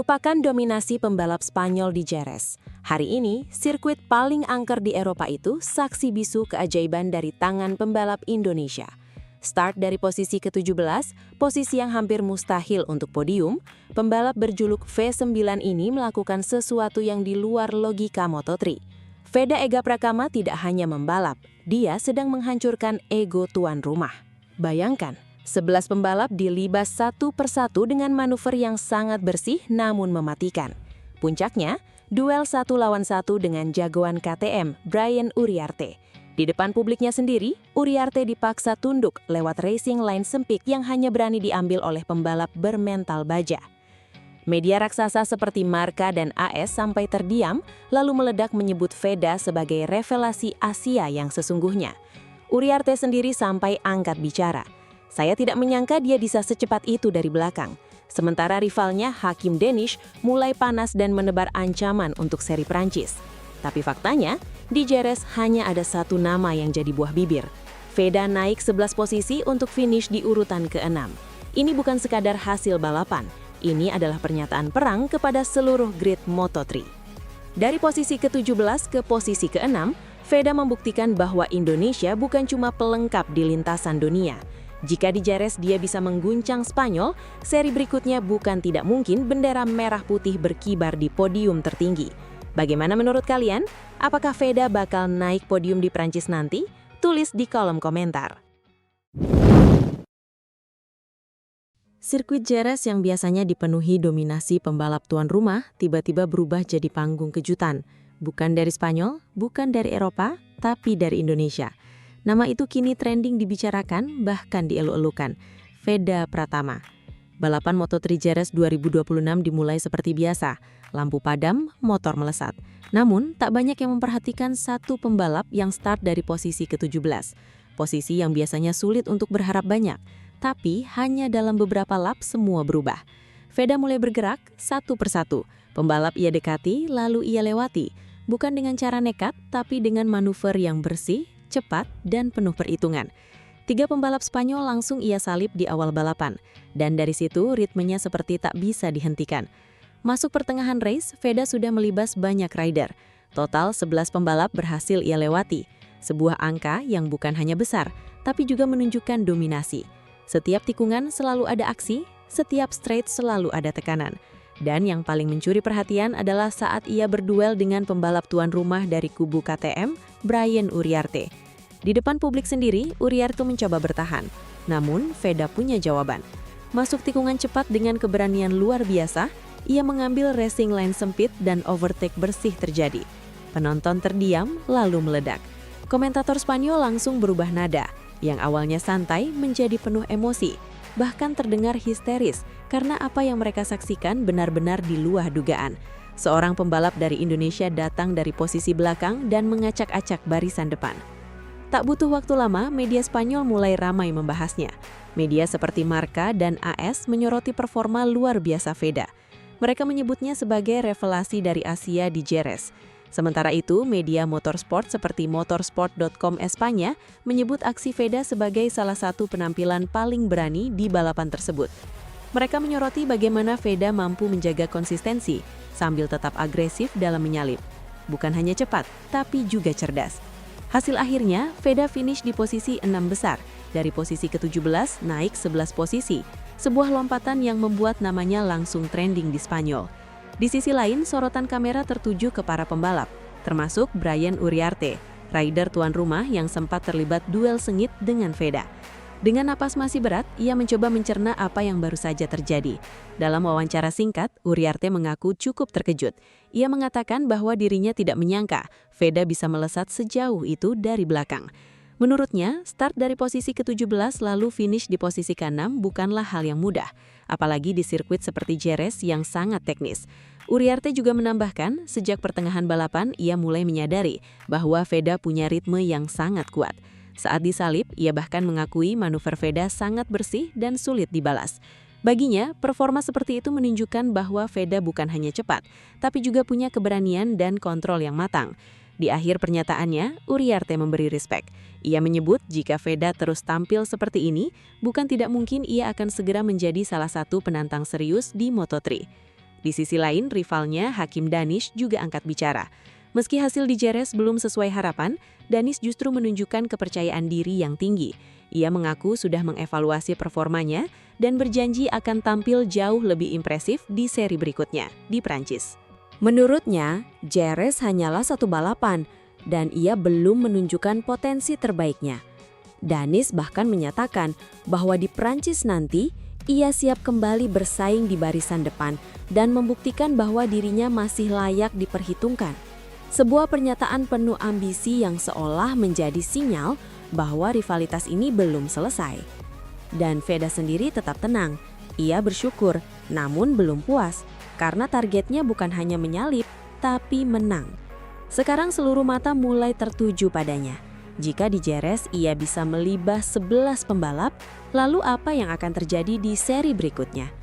Sepekan dominasi pembalap Spanyol di Jerez. Hari ini, sirkuit paling angker di Eropa itu saksi bisu keajaiban dari tangan pembalap Indonesia. Start dari posisi ke-17, posisi yang hampir mustahil untuk podium, pembalap berjuluk V9 ini melakukan sesuatu yang di luar logika Moto3. Veda Ega Prakama tidak hanya membalap, dia sedang menghancurkan ego tuan rumah. Bayangkan, 11 pembalap dilibas satu persatu dengan manuver yang sangat bersih namun mematikan. Puncaknya, duel 1 lawan 1 dengan jagoan KTM, Brian Uriarte. Di depan publiknya sendiri, Uriarte dipaksa tunduk lewat racing line sempit yang hanya berani diambil oleh pembalap bermental baja. Media raksasa seperti Marca dan AS sampai terdiam, lalu meledak menyebut Veda sebagai revelasi Asia yang sesungguhnya. Uriarte sendiri sampai angkat bicara. Saya tidak menyangka dia bisa secepat itu dari belakang. Sementara rivalnya Hakim Denish mulai panas dan menebar ancaman untuk seri Prancis. Tapi faktanya, di Jerez hanya ada satu nama yang jadi buah bibir. Veda naik 11 posisi untuk finish di urutan ke-6. Ini bukan sekadar hasil balapan. Ini adalah pernyataan perang kepada seluruh grid Moto3. Dari posisi ke-17 ke posisi ke-6, Veda membuktikan bahwa Indonesia bukan cuma pelengkap di lintasan dunia. Jika di Jerez dia bisa mengguncang Spanyol, seri berikutnya bukan tidak mungkin bendera merah putih berkibar di podium tertinggi. Bagaimana menurut kalian? Apakah Veda bakal naik podium di Prancis nanti? Tulis di kolom komentar. Sirkuit Jerez yang biasanya dipenuhi dominasi pembalap tuan rumah, tiba-tiba berubah jadi panggung kejutan. Bukan dari Spanyol, bukan dari Eropa, tapi dari Indonesia. Nama itu kini trending dibicarakan, bahkan dielu-elukan. Veda Pratama. Balapan Moto3 Jerez 2026 dimulai seperti biasa. Lampu padam, motor melesat. Namun, tak banyak yang memperhatikan satu pembalap yang start dari posisi ke-17. Posisi yang biasanya sulit untuk berharap banyak. Tapi, hanya dalam beberapa lap semua berubah. Veda mulai bergerak satu persatu. Pembalap ia dekati, lalu ia lewati. Bukan dengan cara nekat, tapi dengan manuver yang bersih, cepat, dan penuh perhitungan. 3 pembalap Spanyol langsung ia salib di awal balapan, dan dari situ ritmenya seperti tak bisa dihentikan. Masuk pertengahan race, Veda sudah melibas banyak rider. Total 11 pembalap berhasil ia lewati. Sebuah angka yang bukan hanya besar, tapi juga menunjukkan dominasi. Setiap tikungan selalu ada aksi, setiap straight selalu ada tekanan. Dan yang paling mencuri perhatian adalah saat ia berduel dengan pembalap tuan rumah dari kubu KTM, Brian Uriarte. Di depan publik sendiri, Uriarte mencoba bertahan. Namun, Veda punya jawaban. Masuk tikungan cepat dengan keberanian luar biasa, ia mengambil racing line sempit dan overtake bersih terjadi. Penonton terdiam, lalu meledak. Komentator Spanyol langsung berubah nada, yang awalnya santai menjadi penuh emosi. Bahkan terdengar histeris karena apa yang mereka saksikan benar-benar di luar dugaan. Seorang pembalap dari Indonesia datang dari posisi belakang dan mengacak-acak barisan depan. Tak butuh waktu lama, media Spanyol mulai ramai membahasnya. Media seperti Marca dan AS menyoroti performa luar biasa Veda. Mereka menyebutnya sebagai revelasi dari Asia di Jerez. Sementara itu, media motorsport seperti motorsport.com Espanya menyebut aksi Veda sebagai salah satu penampilan paling berani di balapan tersebut. Mereka menyoroti bagaimana Veda mampu menjaga konsistensi sambil tetap agresif dalam menyalip. Bukan hanya cepat, tapi juga cerdas. Hasil akhirnya, Veda finish di posisi 6 besar. Dari posisi ke-17 naik 11 posisi. Sebuah lompatan yang membuat namanya langsung trending di Spanyol. Di sisi lain, sorotan kamera tertuju ke para pembalap, termasuk Brian Uriarte, rider tuan rumah yang sempat terlibat duel sengit dengan Veda. Dengan napas masih berat, ia mencoba mencerna apa yang baru saja terjadi. Dalam wawancara singkat, Uriarte mengaku cukup terkejut. Ia mengatakan bahwa dirinya tidak menyangka Veda bisa melesat sejauh itu dari belakang. Menurutnya, start dari posisi ke-17 lalu finish di posisi ke-6 bukanlah hal yang mudah, apalagi di sirkuit seperti Jerez yang sangat teknis. Uriarte juga menambahkan, sejak pertengahan balapan ia mulai menyadari bahwa Veda punya ritme yang sangat kuat. Saat disalip, ia bahkan mengakui manuver Veda sangat bersih dan sulit dibalas. Baginya, performa seperti itu menunjukkan bahwa Veda bukan hanya cepat, tapi juga punya keberanian dan kontrol yang matang. Di akhir pernyataannya, Uriarte memberi respek. Ia menyebut jika Veda terus tampil seperti ini, bukan tidak mungkin ia akan segera menjadi salah satu penantang serius di Moto3. Di sisi lain, rivalnya Hakim Danish juga angkat bicara. Meski hasil di Jerez belum sesuai harapan, Danish justru menunjukkan kepercayaan diri yang tinggi. Ia mengaku sudah mengevaluasi performanya dan berjanji akan tampil jauh lebih impresif di seri berikutnya di Prancis. Menurutnya, Jerez hanyalah satu balapan dan ia belum menunjukkan potensi terbaiknya. Danish bahkan menyatakan bahwa di Prancis nanti, ia siap kembali bersaing di barisan depan dan membuktikan bahwa dirinya masih layak diperhitungkan. Sebuah pernyataan penuh ambisi yang seolah menjadi sinyal bahwa rivalitas ini belum selesai. Dan Veda sendiri tetap tenang. Ia bersyukur, namun belum puas, karena targetnya bukan hanya menyalip, tapi menang. Sekarang seluruh mata mulai tertuju padanya. Jika di Jerez ia bisa melibas 11 pembalap, lalu apa yang akan terjadi di seri berikutnya?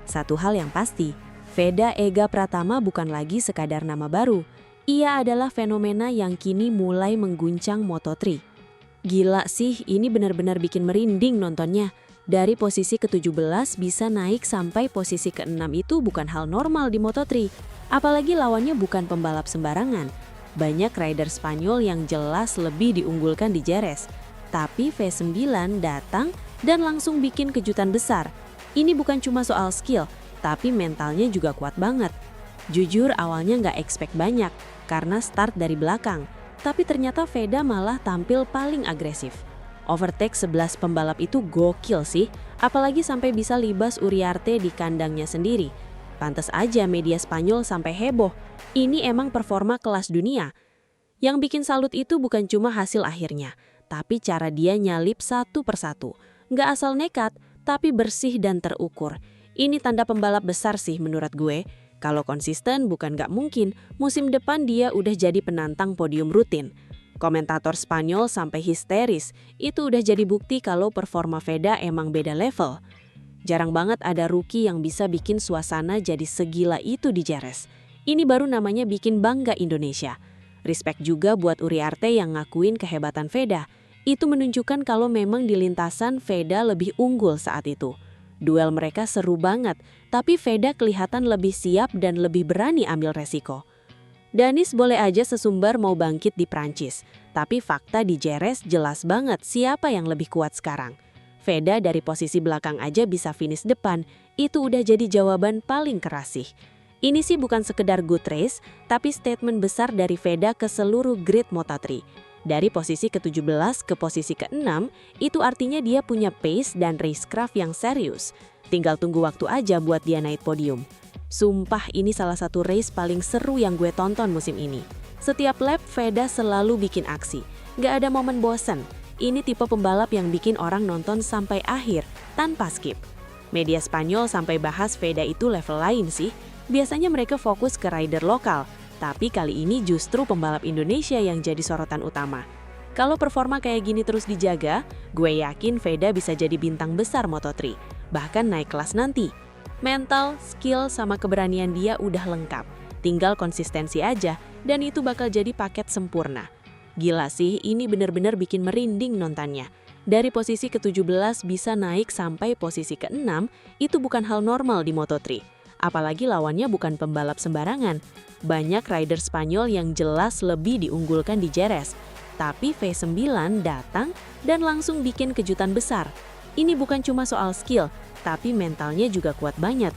Satu hal yang pasti, Veda Ega Pratama bukan lagi sekadar nama baru. Ia adalah fenomena yang kini mulai mengguncang Moto3. Gila sih, ini benar-benar bikin merinding nontonnya. Dari posisi ke-17 bisa naik sampai posisi ke-6 itu bukan hal normal di Moto3. Apalagi lawannya bukan pembalap sembarangan. Banyak rider Spanyol yang jelas lebih diunggulkan di Jerez. Tapi V9 datang dan langsung bikin kejutan besar. Ini bukan cuma soal skill, tapi mentalnya juga kuat banget. Jujur awalnya nggak expect banyak, karena start dari belakang. Tapi ternyata Veda malah tampil paling agresif. Overtake 11 pembalap itu gokil sih, apalagi sampai bisa libas Uriarte di kandangnya sendiri. Pantes aja media Spanyol sampai heboh, ini emang performa kelas dunia. Yang bikin salut itu bukan cuma hasil akhirnya, tapi cara dia nyalip satu persatu. Nggak asal nekat, tapi bersih dan terukur. Ini tanda pembalap besar sih menurut gue. Kalau konsisten bukan nggak mungkin, musim depan dia udah jadi penantang podium rutin. Komentator Spanyol sampai histeris, itu udah jadi bukti kalau performa Veda emang beda level. Jarang banget ada rookie yang bisa bikin suasana jadi segila itu di Jerez. Ini baru namanya bikin bangga Indonesia. Respect juga buat Uriarte yang ngakuin kehebatan Veda. Itu menunjukkan kalau memang di lintasan Veda lebih unggul saat itu. Duel mereka seru banget, tapi Veda kelihatan lebih siap dan lebih berani ambil resiko. Danish boleh aja sesumbar mau bangkit di Prancis, tapi fakta di Jerez jelas banget siapa yang lebih kuat sekarang. Veda dari posisi belakang aja bisa finish depan, itu udah jadi jawaban paling keras sih. Ini sih bukan sekedar good race, tapi statement besar dari Veda ke seluruh grid Moto3. Dari posisi ke-17 ke posisi ke-6, itu artinya dia punya pace dan racecraft yang serius. Tinggal tunggu waktu aja buat dia naik podium. Sumpah ini salah satu race paling seru yang gue tonton musim ini. Setiap lap Veda selalu bikin aksi. Gak ada momen bosen. Ini tipe pembalap yang bikin orang nonton sampai akhir, tanpa skip. Media Spanyol sampai bahas Veda itu level lain sih. Biasanya mereka fokus ke rider lokal. Tapi kali ini justru pembalap Indonesia yang jadi sorotan utama. Kalau performa kayak gini terus dijaga, gue yakin Veda bisa jadi bintang besar Moto3, bahkan naik kelas nanti. Mental, skill, sama keberanian dia udah lengkap. Tinggal konsistensi aja, dan itu bakal jadi paket sempurna. Gila sih, ini bener-bener bikin merinding nontonnya. Dari posisi ke-17 bisa naik sampai posisi ke-6, itu bukan hal normal di Moto3. Apalagi lawannya bukan pembalap sembarangan. Banyak rider Spanyol yang jelas lebih diunggulkan di Jerez. Tapi V9 datang dan langsung bikin kejutan besar. Ini bukan cuma soal skill, tapi mentalnya juga kuat banget.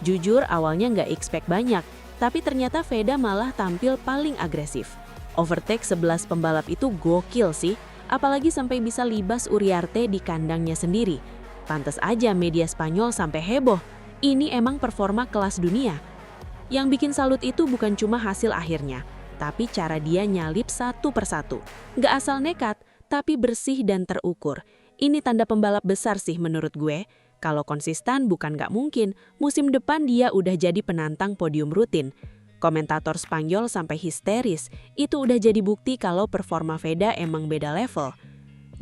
Jujur awalnya nggak expect banyak, tapi ternyata Veda malah tampil paling agresif. Overtake 11 pembalap itu gokil sih, apalagi sampai bisa libas Uriarte di kandangnya sendiri. Pantes aja media Spanyol sampai heboh. Ini emang performa kelas dunia. Yang bikin salut itu bukan cuma hasil akhirnya, tapi cara dia nyalip satu persatu. Nggak asal nekat, tapi bersih dan terukur. Ini tanda pembalap besar sih menurut gue. Kalau konsisten bukan nggak mungkin, musim depan dia udah jadi penantang podium rutin. Komentator Spanyol sampai histeris, itu udah jadi bukti kalau performa Veda emang beda level.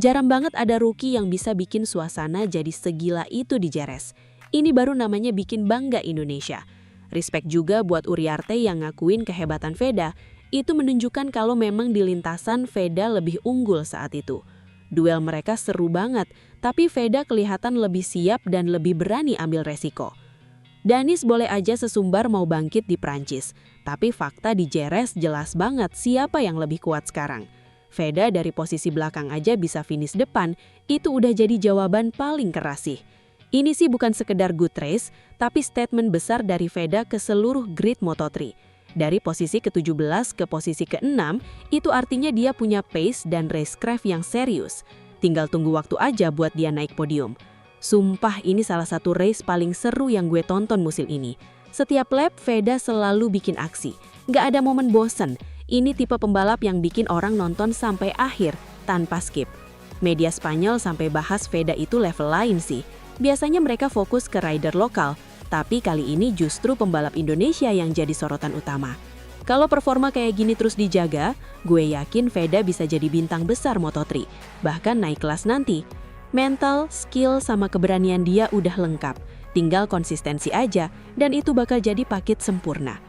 Jarang banget ada rookie yang bisa bikin suasana jadi segila itu di Jerez. Ini baru namanya bikin bangga Indonesia. Respect juga buat Uriarte yang ngakuin kehebatan Veda. Itu menunjukkan kalau memang di lintasan Veda lebih unggul saat itu. Duel mereka seru banget, tapi Veda kelihatan lebih siap dan lebih berani ambil resiko. Danis boleh aja sesumbar mau bangkit di Prancis, tapi fakta di Jerez jelas banget siapa yang lebih kuat sekarang. Veda dari posisi belakang aja bisa finish depan, itu udah jadi jawaban paling keras sih. Ini sih bukan sekedar good race, tapi statement besar dari Veda ke seluruh grid Moto3. Dari posisi ke-17 ke posisi ke-6, itu artinya dia punya pace dan racecraft yang serius. Tinggal tunggu waktu aja buat dia naik podium. Sumpah ini salah satu race paling seru yang gue tonton musim ini. Setiap lap Veda selalu bikin aksi. Nggak ada momen bosen. Ini tipe pembalap yang bikin orang nonton sampai akhir, tanpa skip. Media Spanyol sampai bahas Veda itu level lain sih. Biasanya mereka fokus ke rider lokal, tapi kali ini justru pembalap Indonesia yang jadi sorotan utama. Kalau performa kayak gini terus dijaga, gue yakin Veda bisa jadi bintang besar Moto3, bahkan naik kelas nanti. Mental, skill, sama keberanian dia udah lengkap, tinggal konsistensi aja, dan itu bakal jadi paket sempurna.